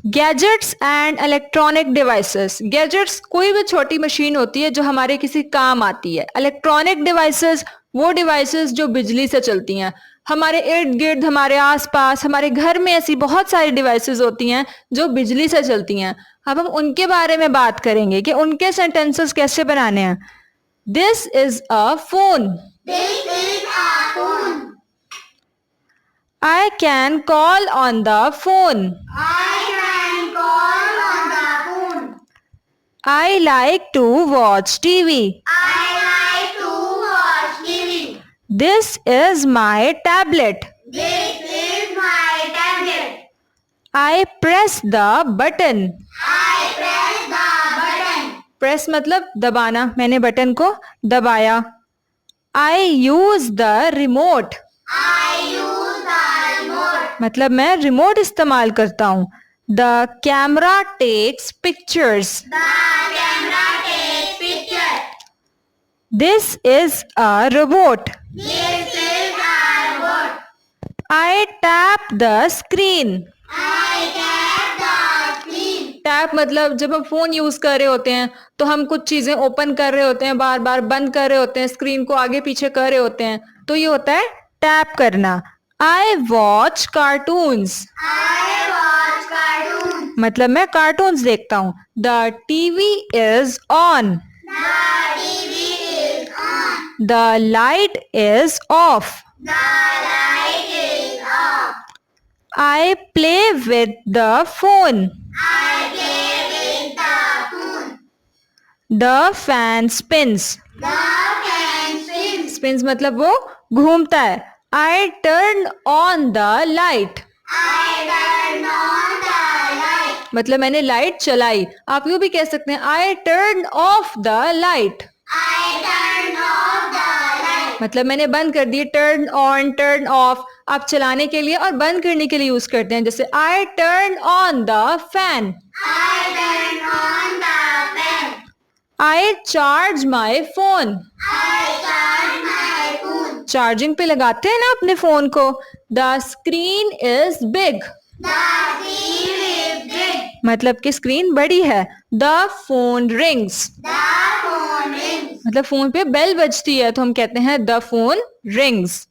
Gadgets and electronic devices. Gadgets कोई भी छोटी मशीन होती है जो हमारे किसी काम आती है। इलेक्ट्रॉनिक डिवाइसेस वो डिवाइसेस जो बिजली से चलती हैं। हमारे इर्द गिर्द, हमारे आसपास, हमारे घर में ऐसी बहुत सारी डिवाइसेस होती हैं जो बिजली से चलती हैं। अब हम उनके बारे में बात करेंगे कि उनके सेंटेंसेस कैसे बनाने हैं। This is a phone. This is a phone. I can call on the phone. I can call on the phone. I like to watch TV. I like to watch TV. This is my tablet. This is my tablet. I press the button. I press the button. Press मतलब दबाना, मैंने button को दबाया। I use the remote. I use the remote. मतलब मैं remote इस्तेमाल करता हूँ। The camera takes pictures. The camera takes picture. This is a robot. This is a robot. I tap the screen. I tap the screen. Tap मतलब जब हम phone use कर रहे होते हैं तो हम कुछ चीजें ओपन कर रहे होते हैं, बार बार बंद कर रहे होते हैं, स्क्रीन को आगे पीछे कर रहे होते हैं, तो ये होता है टैप करना। I watch cartoons. I watch cartoons. मतलब मैं कार्टून्स देखता हूँ। The TV is on. The TV is on. The light is off. The light is off. I play with the phone. I play with the phone. The fan spins. The fan spins. Spins मतलब वो घूमता है। I turn on the light. I turn on the light. मतलब मैंने light चलाई। आप यूं भी कह सकते हैं I turn off the light. I turn off the light. मतलब मैंने बंद कर दी। टर्न ऑन, टर्न ऑफ आप चलाने के लिए और बंद करने के लिए यूज करते हैं। जैसे आई turn on the fan. I turn on the fan. I charge my phone. I charge my phone. Charging पे लगाते हैं ना अपने फोन को। The screen is big. The screen is big. मतलब कि स्क्रीन बड़ी है। The phone rings. The phone rings. मतलब फोन पे बेल बजती है तो हम कहते हैं the phone rings.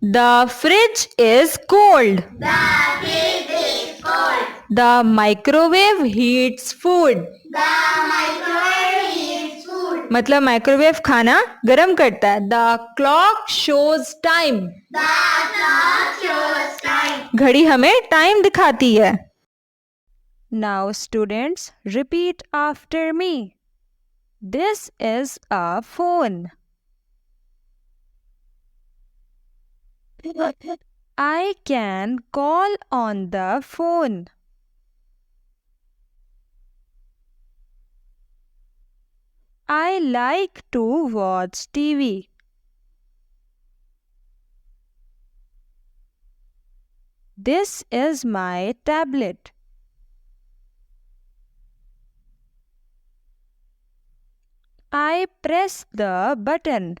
The fridge is cold. The fridge is cold. The microwave heats food. The microwave heats food. मतलब माइक्रोवेव खाना गर्म करता है। The clock shows time. The clock shows time. घड़ी हमें टाइम दिखाती है। Now students repeat after me. This is a phone. I can call on the phone. I like to watch TV. This is my tablet. I press the button.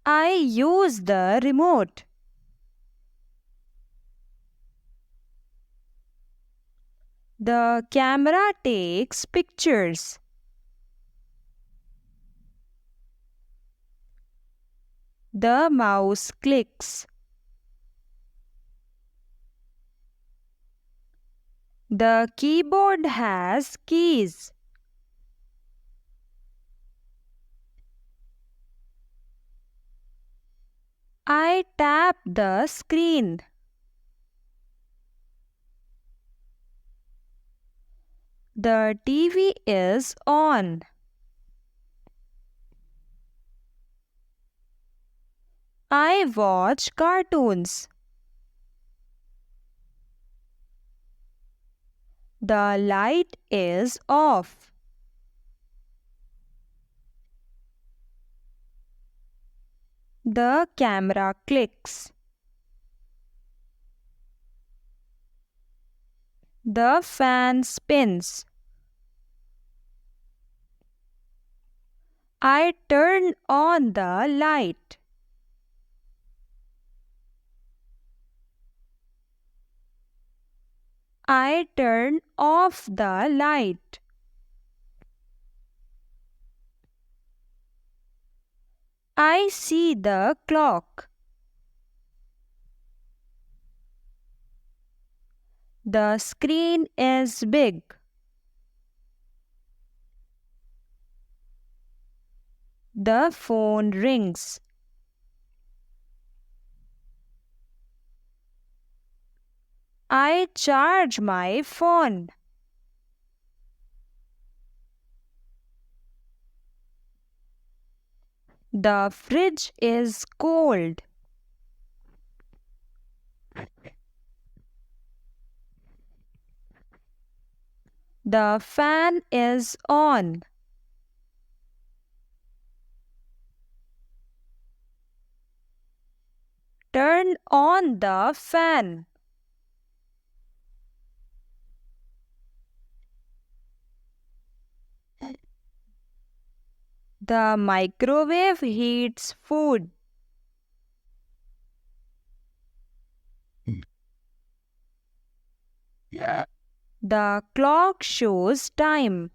I use the remote. The camera takes pictures. The mouse clicks. The keyboard has keys. I tap the screen. The TV is on. I watch cartoons. The light is off. The camera clicks. The fan spins. I turn on the light. I turn off the light. I see the clock. The screen is big. The phone rings. I charge my phone. The fridge is cold. The fan is on. Turn on the fan. The microwave heats food. The clock shows time.